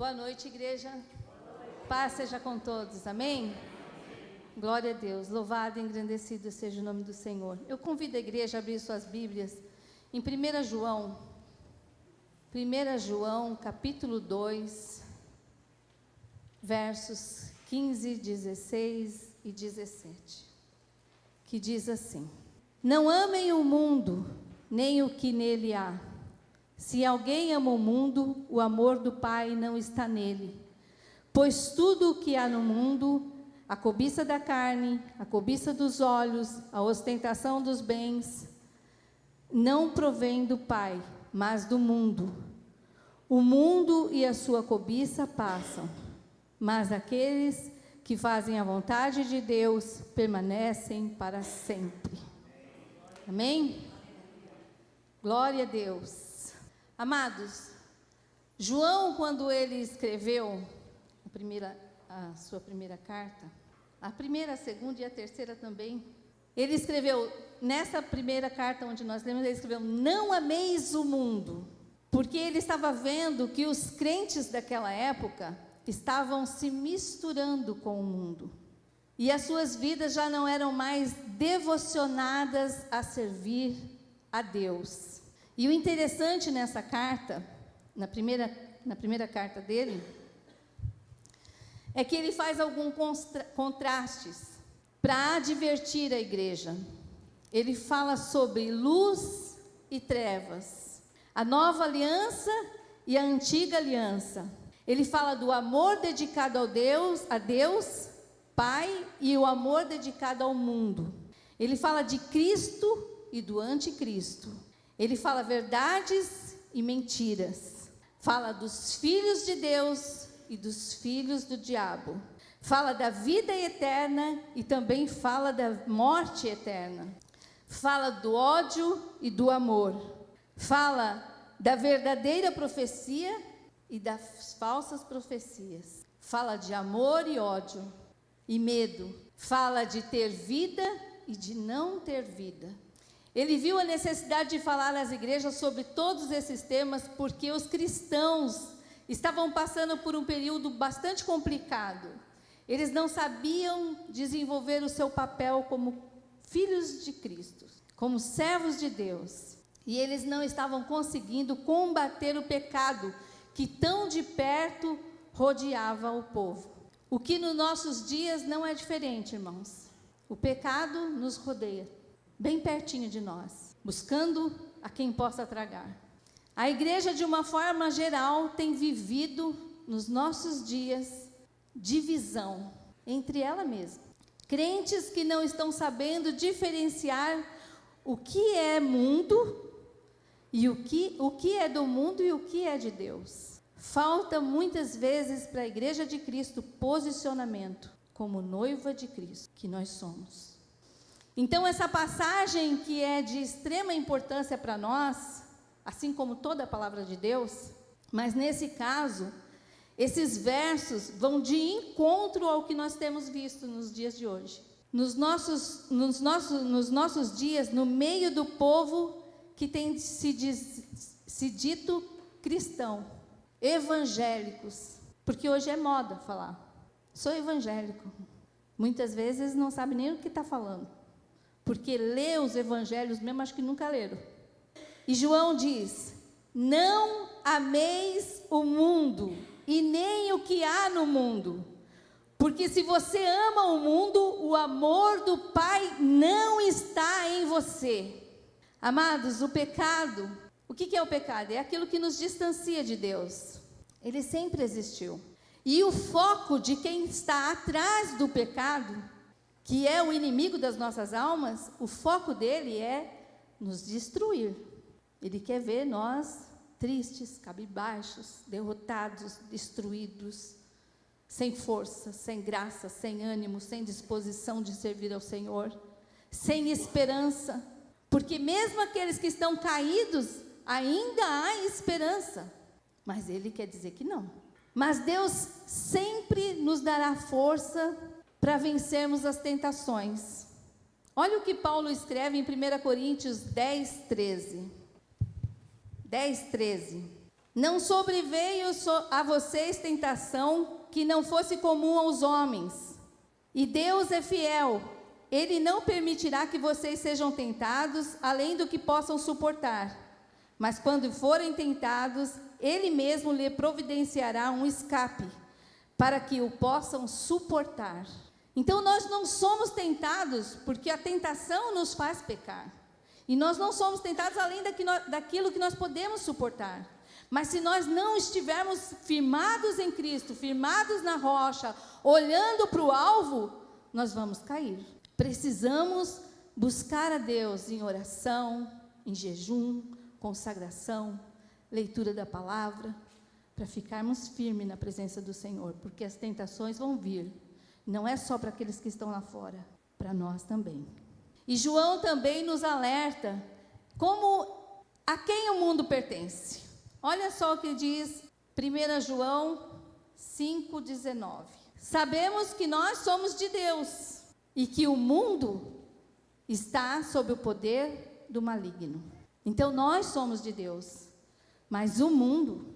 Boa noite, igreja. Paz seja com todos, amém? Glória a Deus, louvado e engrandecido seja o nome do Senhor. Eu convido a igreja a abrir suas Bíblias em 1 João, capítulo 2, versos 15, 16 e 17, que diz assim: Não amem o mundo, nem o que nele há. Se alguém ama o mundo, o amor do Pai não está nele. Pois tudo o que há no mundo, a cobiça da carne, a cobiça dos olhos, a ostentação dos bens, não provém do Pai, mas do mundo. O mundo e a sua cobiça passam, mas aqueles que fazem a vontade de Deus permanecem para sempre. Amém? Glória a Deus. Amados, João, quando ele escreveu a sua primeira carta, a primeira, a segunda e a terceira também, ele escreveu, nessa primeira carta onde nós lemos, ele escreveu: não ameis o mundo, porque ele estava vendo que os crentes daquela época estavam se misturando com o mundo, e as suas vidas já não eram mais devocionadas a servir a Deus. E o interessante nessa carta, na primeira carta dele, é que ele faz alguns contrastes para advertir a igreja. Ele fala sobre luz e trevas, a nova aliança e a antiga aliança. Ele fala do amor dedicado a Deus, Pai, e o amor dedicado ao mundo. Ele fala de Cristo e do anticristo. Ele fala verdades e mentiras. Fala dos filhos de Deus e dos filhos do diabo. Fala da vida eterna e também fala da morte eterna. Fala do ódio e do amor. Fala da verdadeira profecia e das falsas profecias. Fala de amor e ódio e medo. Fala de ter vida e de não ter vida. Ele viu a necessidade de falar às igrejas sobre todos esses temas, porque os cristãos estavam passando por um período bastante complicado. Eles não sabiam desenvolver o seu papel como filhos de Cristo, como servos de Deus. E eles não estavam conseguindo combater o pecado que tão de perto rodeava o povo. O que nos nossos dias não é diferente, irmãos. O pecado nos rodeia, bem pertinho de nós, buscando a quem possa tragar. A igreja, de uma forma geral, tem vivido nos nossos dias divisão entre ela mesma. Crentes que não estão sabendo diferenciar o que é mundo e o que é do mundo e o que é de Deus. Falta muitas vezes para a igreja de Cristo posicionamento como noiva de Cristo, que nós somos. Então, essa passagem que é de extrema importância para nós, assim como toda a palavra de Deus, mas nesse caso, esses versos vão de encontro ao que nós temos visto nos dias de hoje. Nos nossos dias, no meio do povo que tem se dito cristão, evangélicos, porque hoje é moda falar, sou evangélico. Muitas vezes não sabe nem o que está falando, porque lê os evangelhos mesmo, acho que nunca leram. E João diz: não ameis o mundo e nem o que há no mundo, porque se você ama o mundo, o amor do Pai não está em você. Amados, o pecado, o que é o pecado? É aquilo que nos distancia de Deus. Ele sempre existiu. E o foco de quem está atrás do pecado, que é o inimigo das nossas almas, o foco dele é nos destruir. Ele quer ver nós tristes, cabisbaixos, derrotados, destruídos, sem força, sem graça, sem ânimo, sem disposição de servir ao Senhor, sem esperança. Porque mesmo aqueles que estão caídos, ainda há esperança. Mas ele quer dizer que não. Mas Deus sempre nos dará força para vencermos as tentações. Olha o que Paulo escreve em 1 Coríntios 10, 13. Não sobreveio a vocês tentação que não fosse comum aos homens. E Deus é fiel. Ele não permitirá que vocês sejam tentados além do que possam suportar. Mas quando forem tentados, Ele mesmo lhe providenciará um escape, para que o possam suportar. Então nós não somos tentados, porque a tentação nos faz pecar. E nós não somos tentados além daquilo que nós podemos suportar. Mas se nós não estivermos firmados em Cristo, firmados na rocha, olhando para o alvo, nós vamos cair. Precisamos buscar a Deus em oração, em jejum, consagração, leitura da palavra, para ficarmos firmes na presença do Senhor, porque as tentações vão vir. Não é só para aqueles que estão lá fora, para nós também. E João também nos alerta a quem o mundo pertence. Olha só o que diz 1 João 5,19. Sabemos que nós somos de Deus e que o mundo está sob o poder do maligno. Então nós somos de Deus, mas o mundo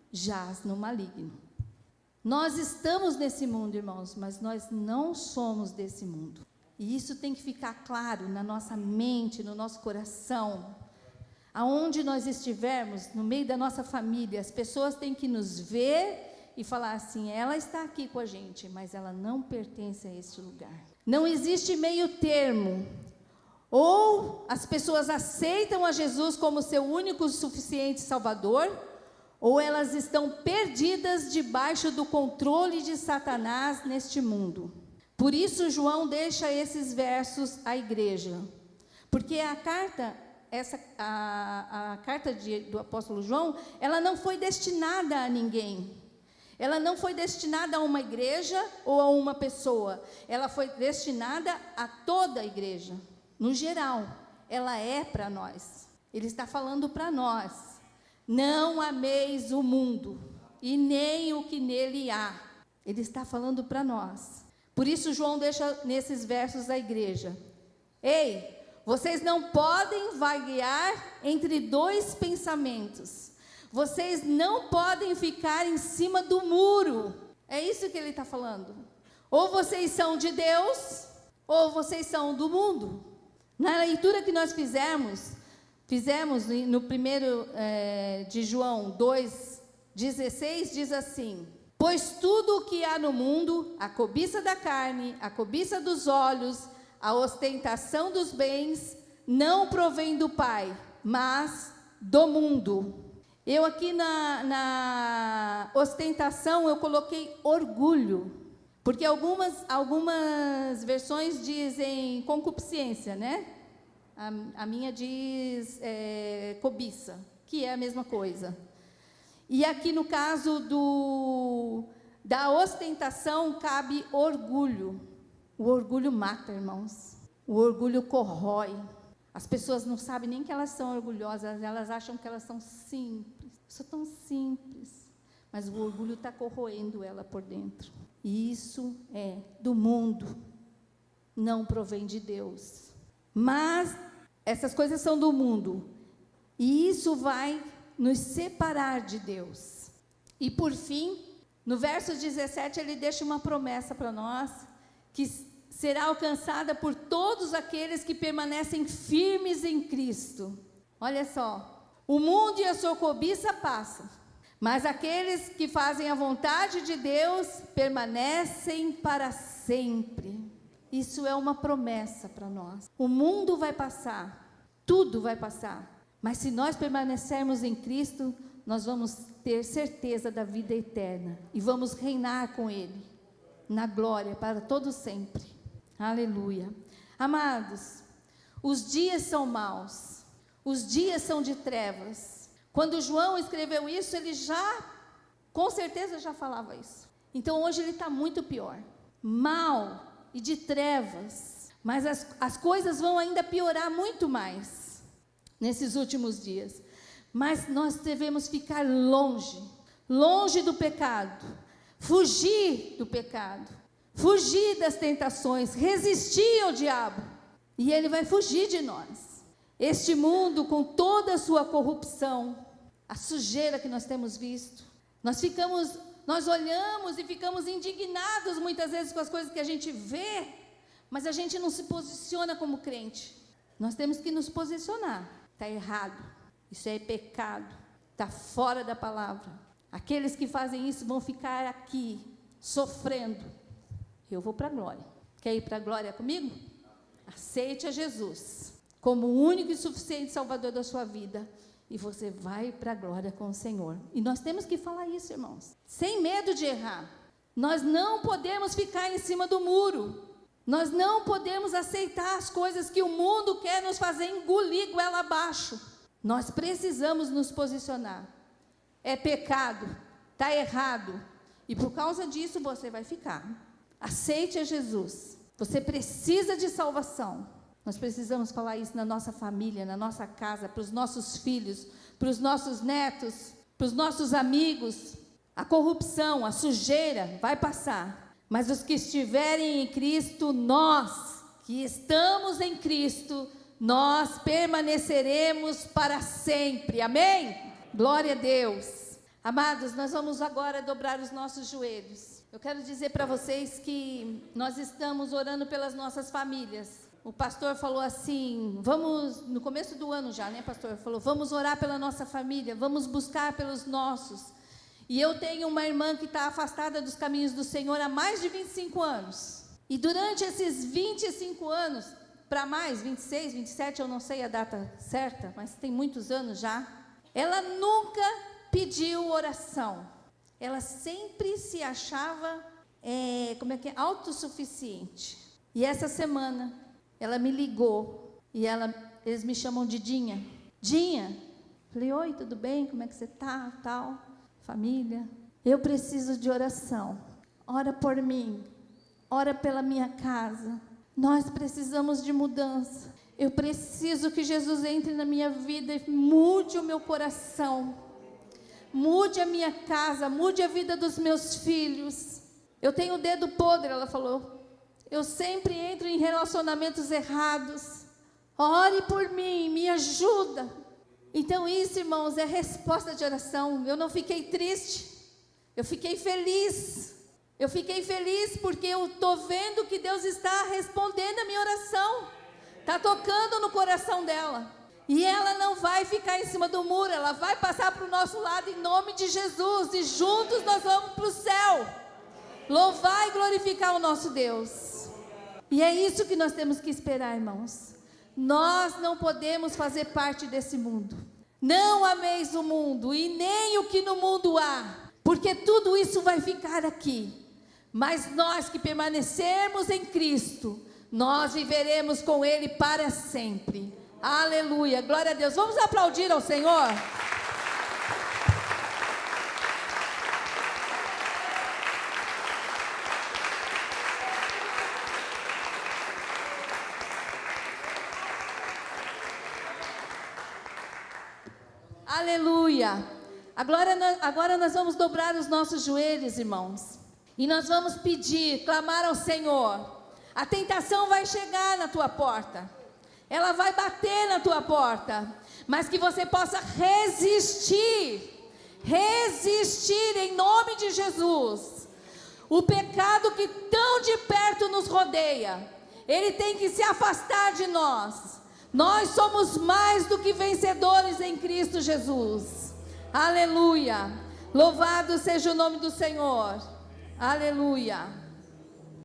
jaz no maligno. Nós estamos nesse mundo, irmãos, mas nós não somos desse mundo. E isso tem que ficar claro na nossa mente, no nosso coração. Aonde nós estivermos, no meio da nossa família, as pessoas têm que nos ver e falar assim: ela está aqui com a gente, mas ela não pertence a este lugar. Não existe meio termo. Ou as pessoas aceitam a Jesus como seu único suficiente Salvador, ou elas estão perdidas debaixo do controle de Satanás neste mundo. Por isso João deixa esses versos à igreja, porque a carta do apóstolo João, ela não foi destinada a ninguém. Ela não foi destinada a uma igreja ou a uma pessoa. Ela foi destinada a toda a igreja. No geral, ela é para nós. Ele está falando para nós. Não ameis o mundo e nem o que nele há. Ele está falando para nós. Por isso João deixa nesses versos à igreja: ei, vocês não podem vaguear entre dois pensamentos. Vocês não podem ficar em cima do muro. É isso que ele está falando. Ou vocês são de Deus, ou vocês são do mundo. Na leitura que nós fizemos no primeiro de João 2,16, diz assim: pois tudo o que há no mundo, a cobiça da carne, a cobiça dos olhos, a ostentação dos bens, não provém do Pai, mas do mundo. Eu aqui na ostentação eu coloquei orgulho, porque algumas versões dizem concupiscência, né? A minha diz cobiça, que é a mesma coisa. E aqui no caso da ostentação cabe orgulho. O orgulho mata, irmãos. O orgulho corrói. As pessoas não sabem nem que elas são orgulhosas, elas acham que elas são simples. São tão simples. Mas o orgulho está corroendo ela por dentro. E isso é do mundo. Não provém de Deus. Mas essas coisas são do mundo. E isso vai nos separar de Deus. E por fim, no verso 17, ele deixa uma promessa para nós, que será alcançada por todos aqueles que permanecem firmes em Cristo. Olha só, o mundo e a sua cobiça passam, mas aqueles que fazem a vontade de Deus permanecem para sempre. Isso é uma promessa para nós. O mundo vai passar, tudo vai passar, mas se nós permanecermos em Cristo, nós vamos ter certeza da vida eterna e vamos reinar com Ele na glória para todo sempre. Aleluia. Amados, os dias são maus, os dias são de trevas. Quando João escreveu isso, ele com certeza já falava isso. Então hoje ele está muito pior, mal e de trevas, mas as coisas vão ainda piorar muito mais nesses últimos dias. Mas nós devemos ficar longe do pecado, fugir do pecado, fugir das tentações, resistir ao diabo, e ele vai fugir de nós. Este mundo, com toda a sua corrupção, a sujeira que nós temos visto. Nós olhamos e ficamos indignados muitas vezes com as coisas que a gente vê, mas a gente não se posiciona como crente. Nós temos que nos posicionar. Está errado, isso é pecado, está fora da palavra. Aqueles que fazem isso vão ficar aqui, sofrendo. Eu vou para a glória. Quer ir para a glória comigo? Aceite a Jesus como o único e suficiente Salvador da sua vida, e você vai para a glória com o Senhor. E nós temos que falar isso, irmãos, sem medo de errar. Nós não podemos ficar em cima do muro. Nós não podemos aceitar as coisas que o mundo quer nos fazer engolir goela abaixo. Nós precisamos nos posicionar. É pecado, está errado, e por causa disso você vai ficar. Aceite a Jesus. Você precisa de salvação. Nós precisamos falar isso na nossa família, na nossa casa, para os nossos filhos, para os nossos netos, para os nossos amigos. A corrupção, a sujeira vai passar, mas os que estiverem em Cristo, nós que estamos em Cristo, nós permaneceremos para sempre. Amém? Glória a Deus. Amados, nós vamos agora dobrar os nossos joelhos. Eu quero dizer para vocês que nós estamos orando pelas nossas famílias. O pastor falou assim, vamos, no começo do ano já, né, pastor? Falou, vamos orar pela nossa família, vamos buscar pelos nossos. E eu tenho uma irmã que está afastada dos caminhos do Senhor há mais de 25 anos. E durante esses 25 anos, para mais, 26, 27, eu não sei a data certa, mas tem muitos anos já, ela nunca pediu oração. Ela sempre se achava, autossuficiente. E essa semana, ela me ligou, e eles me chamam de Dinha. Dinha, falei, oi, tudo bem? Como é que você está? Tal, família. Eu preciso de oração. Ora por mim, ora pela minha casa. Nós precisamos de mudança. Eu preciso que Jesus entre na minha vida e mude o meu coração. Mude a minha casa, mude a vida dos meus filhos. Eu tenho o dedo podre, ela falou. Eu sempre entro em relacionamentos errados. Ore por mim, me ajuda. Então isso, irmãos, é resposta de oração. Eu não fiquei triste, eu fiquei feliz. Eu fiquei feliz porque eu estou vendo que Deus está respondendo a minha oração. Está tocando no coração dela. E ela não vai ficar em cima do muro, ela vai passar para o nosso lado em nome de Jesus. E juntos nós vamos para o céu. Louvar e glorificar o nosso Deus. E é isso que nós temos que esperar, irmãos. Nós não podemos fazer parte desse mundo. Não ameis o mundo e nem o que no mundo há, porque tudo isso vai ficar aqui. Mas nós que permanecermos em Cristo, nós viveremos com Ele para sempre. Aleluia, glória a Deus. Vamos aplaudir ao Senhor? Aleluia. Agora nós vamos dobrar os nossos joelhos, irmãos. E nós vamos pedir, clamar ao Senhor. A tentação vai chegar na tua porta. Ela vai bater na tua porta. Mas que você possa resistir. Resistir em nome de Jesus. O pecado que tão de perto nos rodeia, ele tem que se afastar de nós. Nós somos mais do que vencedores em Cristo Jesus. Aleluia. Louvado seja o nome do Senhor. Aleluia.